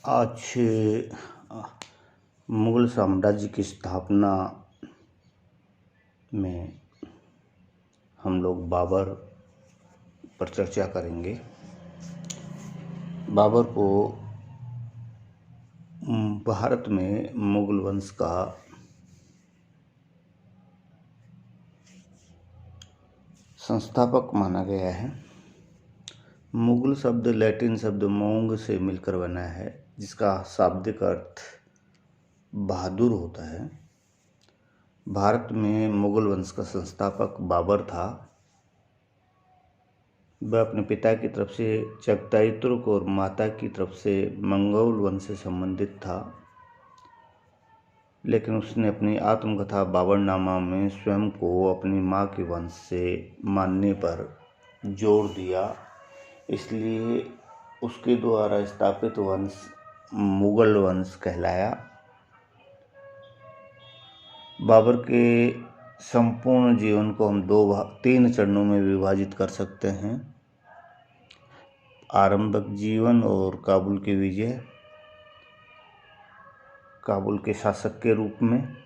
आज मुगल साम्राज्य की स्थापना में हम लोग बाबर पर चर्चा करेंगे। बाबर को भारत में मुगल वंश का संस्थापक माना गया है। मुगल शब्द लैटिन शब्द मोंग से मिलकर बना है, जिसका शाब्दिक अर्थ बहादुर होता है। भारत में मुगल वंश का संस्थापक बाबर था। वह अपने पिता की तरफ से चगताई तुर्क और माता की तरफ से मंगोल वंश से संबंधित था, लेकिन उसने अपनी आत्मकथा बाबरनामा में स्वयं को अपनी माँ के वंश से मानने पर जोर दिया। इसलिए उसके द्वारा स्थापित वंश मुगल वंश कहलाया। बाबर के संपूर्ण जीवन को हम तीन चरणों में विभाजित कर सकते हैं: आरंभिक जीवन और काबुल की विजय, काबुल के शासक के रूप में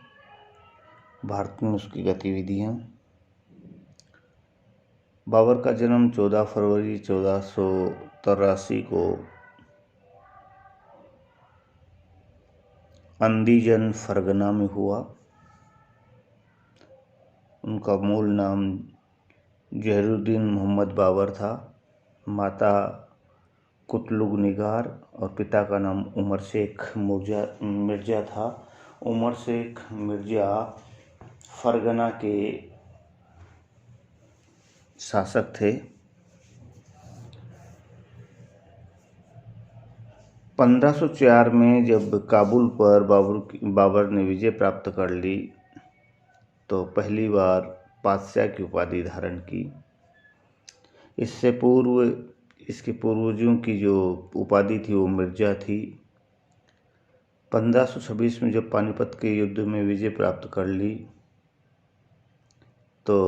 भारत में उसकी गतिविधियां। बाबर का जन्म 14 फरवरी 1483 को अंदीजन फरगना में हुआ। उनका मूल नाम जहरुद्दीन मोहम्मद बाबर था। माता कुतलुग निगार और पिता का नाम उमर शेख मिर्ज़ा था। उमर शेख मिर्ज़ा फरगना के शासक थे। 1504 में जब काबुल पर बाबर ने विजय प्राप्त कर ली तो पहली बार पातशाह की उपाधि धारण की। इससे पूर्व इसके पूर्वजों की जो उपाधि थी वो मिर्ज़ा थी। 1526 में जब पानीपत के युद्ध में विजय प्राप्त कर ली तो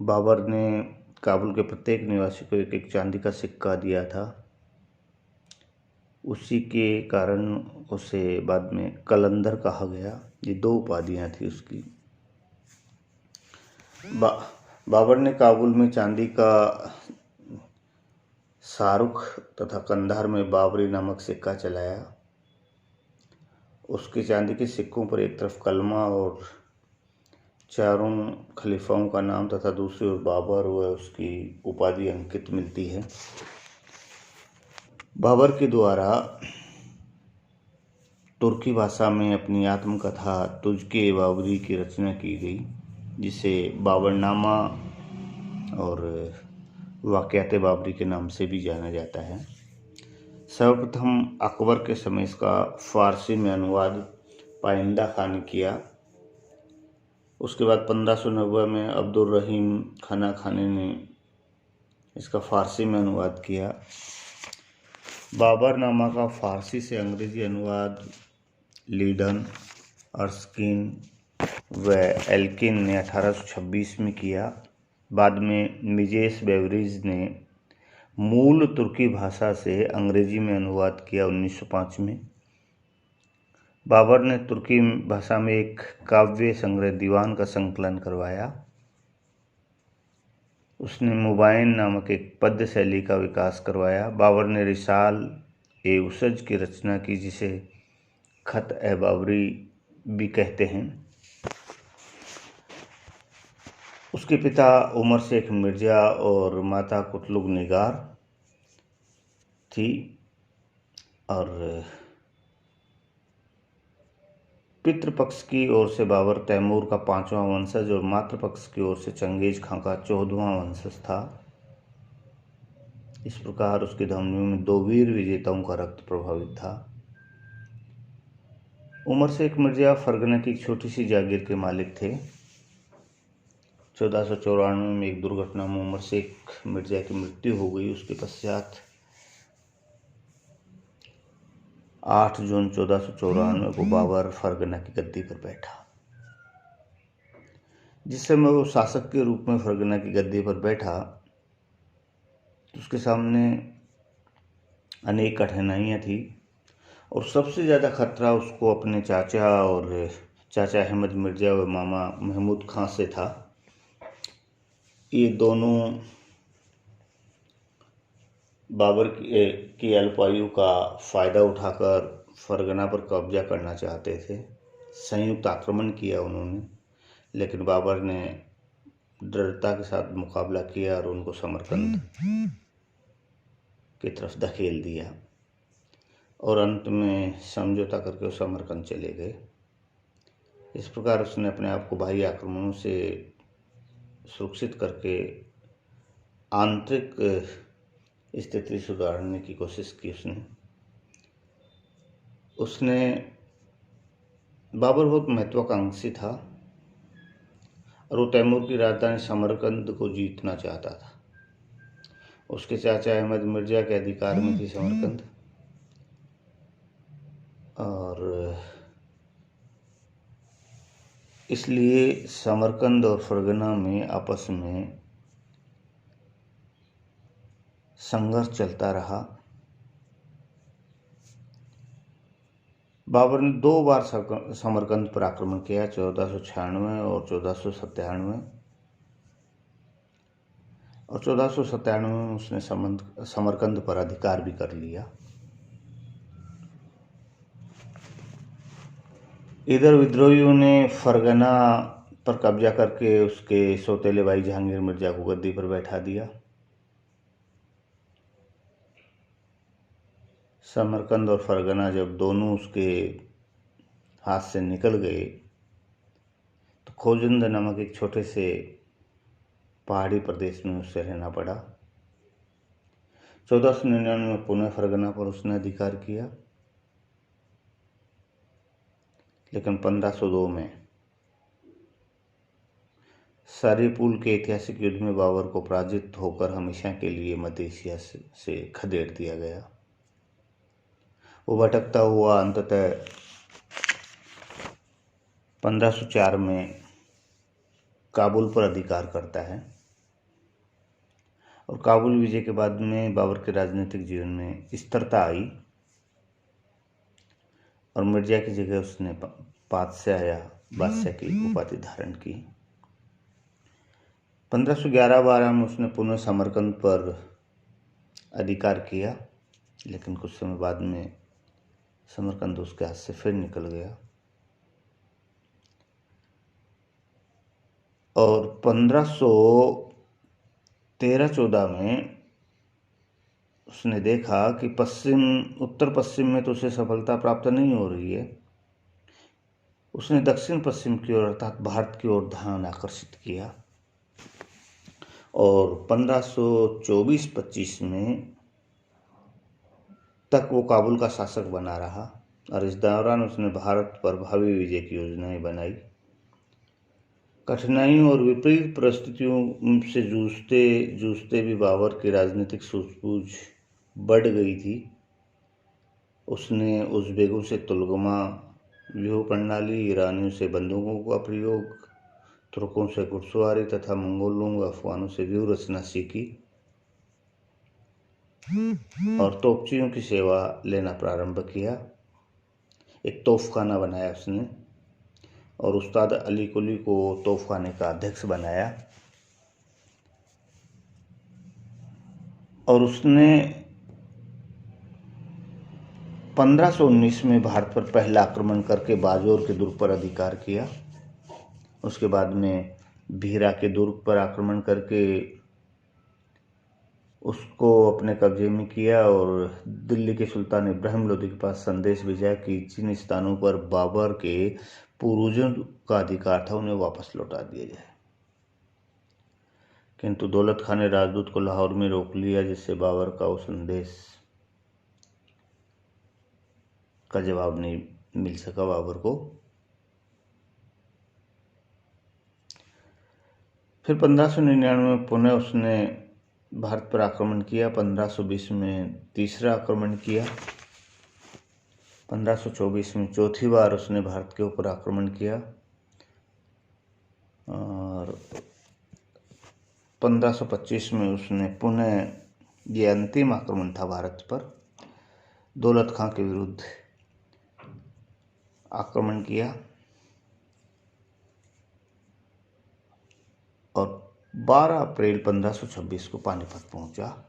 बाबर ने काबुल के प्रत्येक निवासी को एक एक चांदी का सिक्का दिया था। उसी के कारण उसे बाद में कलंदर कहा गया। ये दो उपाधियां थी उसकी। बाबर ने काबुल में चांदी का शाहरुख तथा कंधार में बाबरी नामक सिक्का चलाया। उसके चांदी के सिक्कों पर एक तरफ कलमा और चारों खलीफाओं का नाम तथा दूसरी ओर बाबर व उसकी उपाधि अंकित मिलती है। बाबर के द्वारा तुर्की भाषा में अपनी आत्मकथा तुज़के बाबरी की रचना की गई, जिसे बाबरनामा और वाक़यात बाबरी के नाम से भी जाना जाता है। सर्वप्रथम अकबर के समय इसका फ़ारसी में अनुवाद पाइंदा खान ने किया। उसके बाद 1590 में अब्दुल रहीम खाना खाने ने इसका फ़ारसी में अनुवाद किया। बाबरनामा का फ़ारसी से अंग्रेज़ी अनुवाद लीडन, अर्स्किन व एल्किन ने 1826 में किया। बाद में मिजेस बेवरीज ने मूल तुर्की भाषा से अंग्रेजी में अनुवाद किया 1905 में। बाबर ने तुर्की भाषा में एक काव्य संग्रह दीवान का संकलन करवाया। उसने मुबाइन नामक एक पद्य शैली का विकास करवाया। बाबर ने रिसाल ए उसज की रचना की, जिसे खत ए बाबरी भी कहते हैं। उसके पिता उमर शेख मिर्ज़ा और माता कुतलुग निगार थी और पितृपक्ष की ओर से बाबर तैमूर का 5वां वंशज और मातृपक्ष की ओर से चंगेज खां का 14वां वंशज था। इस प्रकार उसकी धमनियों में दो वीर विजेताओं का रक्त प्रभावित था। उमर शेख मिर्ज़ा फरगना की एक छोटी सी जागीर के मालिक थे। 1494 में एक दुर्घटना में उमर शेख मिर्ज़ा की मृत्यु हो गई। उसके पश्चात 8 जून 1494 को बाबर फरगना की गद्दी पर बैठा। जिस समय वो शासक के रूप में फरगना की गद्दी पर बैठा तो उसके सामने अनेक कठिनाइयाँ थी। और सबसे ज़्यादा खतरा उसको अपने चाचा अहमद मिर्ज़ा और मामा महमूद खां से था। ये दोनों बाबर की अल्पायु का फ़ायदा उठाकर फरगना पर कब्जा करना चाहते थे। संयुक्त आक्रमण किया उन्होंने, लेकिन बाबर ने दृढ़ता के साथ मुकाबला किया और उनको समरकंद की तरफ धकेल दिया और अंत में समझौता करके वो समरकंद चले गए। इस प्रकार उसने अपने आप को बाह्य आक्रमणों से सुरक्षित करके आंतरिक स्थिति सुधारने की कोशिश की। उसने बाबर बहुत महत्वाकांक्षी था और वो तैमूर की राजधानी समरकंद को जीतना चाहता था। उसके चाचा अहमद मिर्ज़ा के अधिकार में थी समरकंद और इसलिए समरकंद और फरगना में आपस में संघर्ष चलता रहा। बाबर ने 2 बार समरकंद पर आक्रमण किया, 1496 और 1497। और 1497 में उसने समरकंद पर अधिकार भी कर लिया। इधर विद्रोहियों ने फरगना पर कब्जा करके उसके सौतेले भाई जहांगीर मिर्ज़ा को गद्दी पर बैठा दिया। समरकंद और फरगना जब दोनों उसके हाथ से निकल गए तो खोजंद नामक एक छोटे से पहाड़ी प्रदेश में उसे रहना पड़ा। 1499 में पुनः फरगना पर उसने अधिकार किया, लेकिन 1502 में सारीपुल के ऐतिहासिक युद्ध में बाबर को पराजित होकर हमेशा के लिए मध्य एशिया से खदेड़ दिया गया। वो भटकता हुआ अंततः 1504 में काबुल पर अधिकार करता है और काबुल विजय के बाद में बाबर के राजनीतिक जीवन में स्थिरता आई और मिर्ज़ा की जगह उसने पातशाह या बादशाह की उपाधि धारण की। 1511-12 में उसने पुनः समरकंद पर अधिकार किया, लेकिन कुछ समय बाद में समरकंद उसके हाथ से फिर निकल गया और 1513-14 में उसने देखा कि उत्तर पश्चिम में तो उसे सफलता प्राप्त नहीं हो रही है। उसने दक्षिण पश्चिम की ओर अर्थात भारत की ओर ध्यान आकर्षित किया और 1524-25 में तक वो काबुल का शासक बना रहा और इस दौरान उसने भारत पर भावी विजय की योजनाएं बनाई। कठिनाइयों और विपरीत परिस्थितियों से जूझते जूझते भी बाबर की राजनीतिक सूझबूझ बढ़ गई थी। उसने उज़्बेकों से तुलगमा व्यूह प्रणाली, ईरानियों से बंदूकों का प्रयोग, तुर्कों से घुड़सवारी तथा मंगोलों व अफगानों से व्यूह रचना सीखी और तोपचियों की सेवा लेना प्रारंभ किया। एक तोपखाना बनाया उसने और उस्ताद अली कुली को तोपखाने का अध्यक्ष बनाया और उसने 1519 में भारत पर पहला आक्रमण करके बाजौर के दुर्ग पर अधिकार किया। उसके बाद में भीरा के दुर्ग पर आक्रमण करके उसको अपने कब्जे में किया और दिल्ली के सुल्तान इब्राहिम लोदी के पास संदेश भेजा कि जिन स्थानों पर बाबर के पूर्वजों का अधिकार था उन्हें वापस लौटा दिया जाए, किंतु दौलत खान ने राजदूत को लाहौर में रोक लिया, जिससे बाबर का वो संदेश का जवाब नहीं मिल सका बाबर को। फिर 1599 में पुनः उसने भारत पर आक्रमण किया। 1520 में तीसरा आक्रमण किया। 1524 में चौथी बार उसने भारत के ऊपर आक्रमण किया और 1525 में उसने पुनः ये अंतिम आक्रमण था भारत पर दौलत खां के विरुद्ध आक्रमण किया और 12 अप्रैल 1526 को पानीपत पहुंचा।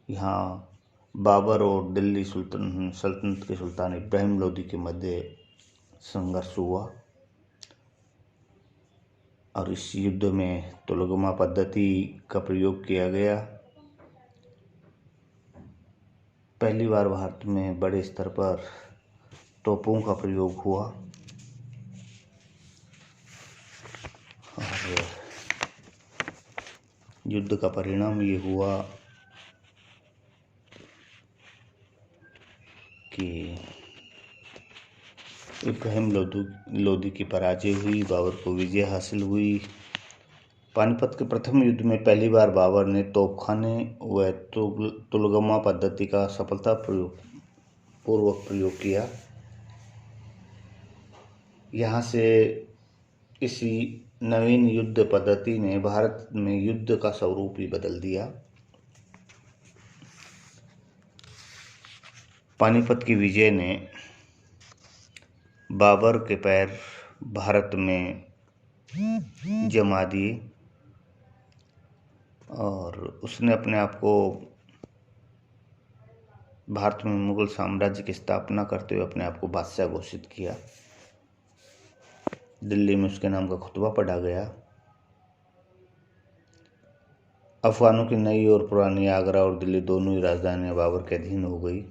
यहाँ बाबर और दिल्ली सल्तनत के सुल्तान इब्राहिम लोदी के मध्य संघर्ष हुआ और इस युद्ध में तुलगमा पद्धति का प्रयोग किया गया। पहली बार भारत में बड़े स्तर पर तोपों का प्रयोग हुआ और युद्ध का परिणाम ये हुआ कि इब्राहिम लोदी की पराजय हुई, बाबर को विजय हासिल हुई। पानीपत के प्रथम युद्ध में पहली बार बाबर ने तोपखाने व तुलगमा पद्धति का सफलतापूर्वक प्रयोग किया। यहाँ से इसी नवीन युद्ध पद्धति ने भारत में युद्ध का स्वरूप ही बदल दिया। पानीपत की विजय ने बाबर के पैर भारत में जमा दिए और उसने अपने आप को भारत में मुगल साम्राज्य की स्थापना करते हुए अपने आप को बादशाह घोषित किया। दिल्ली में उसके नाम का खुतबा पढ़ा गया। अफगानों की नई और पुरानी आगरा और दिल्ली दोनों ही राजधानियां बाबर के अधीन हो गई।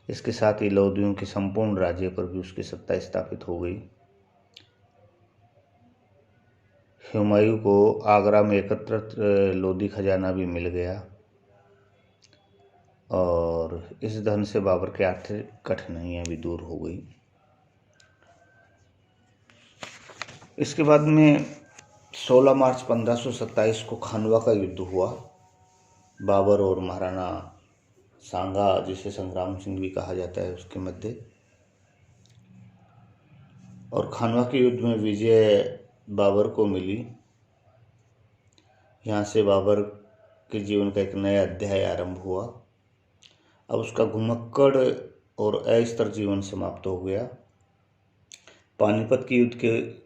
इसके साथ ही लोदियों के संपूर्ण राज्य पर भी उसकी सत्ता स्थापित हो गई। हुमायूं को आगरा में एकत्रित लोदी खजाना भी मिल गया और इस धन से बाबर की आर्थिक कठिनाइयां भी दूर हो गई। इसके बाद में 16 मार्च 1527 को खानवा का युद्ध हुआ। बाबर और महाराणा सांगा, जिसे संग्राम सिंह भी कहा जाता है, उसके मध्य। और खानवा के युद्ध में विजय बाबर को मिली। यहाँ से बाबर के जीवन का एक नया अध्याय आरंभ हुआ। अब उसका घुमक्कड़ और अस्थिर जीवन समाप्त हो गया। पानीपत के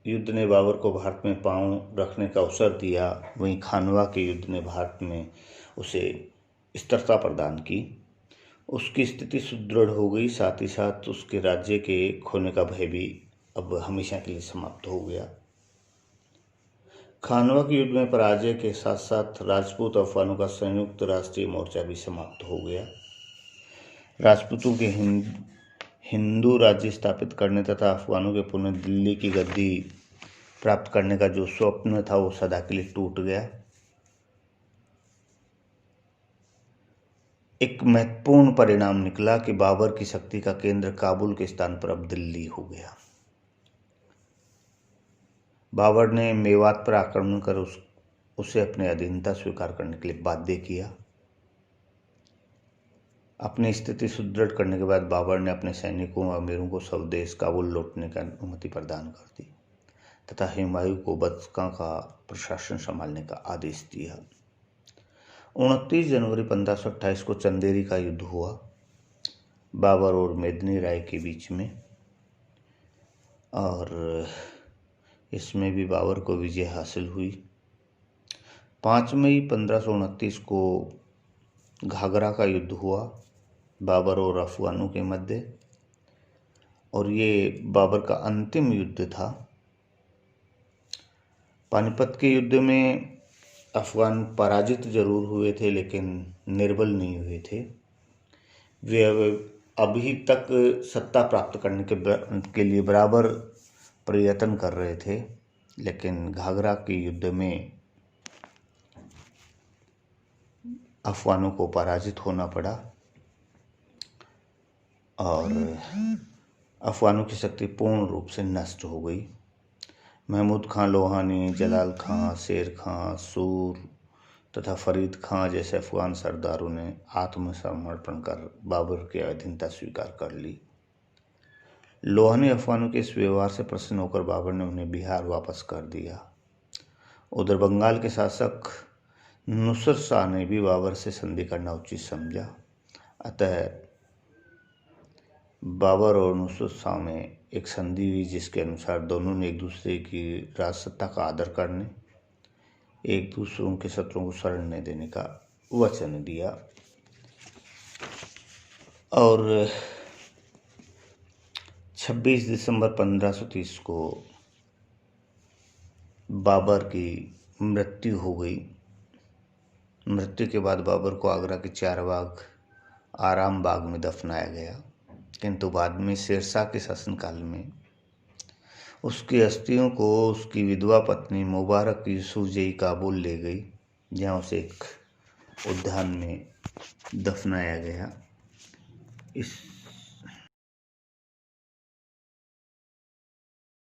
युद्ध ने बाबर को भारत में पांव रखने का अवसर दिया। वहीं खानवा के युद्ध ने भारत में उसे स्थिरता प्रदान की। उसकी स्थिति सुदृढ़ हो गई, साथ ही साथ उसके राज्य के खोने का भय भी अब हमेशा के लिए समाप्त हो गया। खानवा के युद्ध में पराजय के साथ साथ राजपूत अफगानों का संयुक्त राष्ट्रीय मोर्चा भी समाप्त हो गया। राजपूतों के हिंदू राज्य स्थापित करने तथा अफगानों के पुनः दिल्ली की गद्दी प्राप्त करने का जो स्वप्न था वो सदा के लिए टूट गया। एक महत्वपूर्ण परिणाम निकला कि बाबर की शक्ति का केंद्र काबुल के स्थान पर अब दिल्ली हो गया। बाबर ने मेवात पर आक्रमण कर उसे अपने अधीनता स्वीकार करने के लिए बाध्य किया। अपनी स्थिति सुदृढ़ करने के बाद बाबर ने अपने सैनिकों व अमीरों को स्वदेश काबुल लौटने की अनुमति प्रदान कर दी तथा हुमायूं को बदस्का का प्रशासन संभालने का आदेश दिया। 29 जनवरी 1528 को चंदेरी का युद्ध हुआ बाबर और मेदिनी राय के बीच में और इसमें भी बाबर को विजय हासिल हुई। 5 मई 1529 को घाघरा का युद्ध हुआ बाबर और अफगानों के मध्य और ये बाबर का अंतिम युद्ध था। पानीपत के युद्ध में अफगान पराजित जरूर हुए थे लेकिन निर्बल नहीं हुए थे। वे अभी तक सत्ता प्राप्त करने के लिए बराबर प्रयत्न कर रहे थे, लेकिन घाघरा के युद्ध में अफगानों को पराजित होना पड़ा और अफगानों की शक्ति पूर्ण रूप से नष्ट हो गई। महमूद खां लोहानी, जलाल खां, शेर खां, सूर तथा फरीद खां जैसे अफगान सरदारों ने आत्मसमर्पण कर बाबर की अधीनता स्वीकार कर ली। लोहानी अफगानों के इस व्यवहार से प्रसन्न होकर बाबर ने उन्हें बिहार वापस कर दिया। उधर बंगाल के शासक नुसरत शाह ने भी बाबर से संधि करना उचित समझा। अतः बाबर और नुसरत शाह में एक संधि हुई, जिसके अनुसार दोनों ने एक दूसरे की राजसत्ता का आदर करने, एक दूसरों के शत्रुओं को शरण नहीं देने का वचन दिया। और 26 दिसंबर 1530 को बाबर की मृत्यु हो गई। मृत्यु के बाद बाबर को आगरा के चारबाग आराम बाग में दफनाया गया, किंतु बाद में शेरशाह के शासनकाल में उसकी अस्थियों को उसकी विधवा पत्नी मुबारक यूसुफजई काबुल ले गई, जहाँ उसे एक उद्यान में दफनाया गया। इस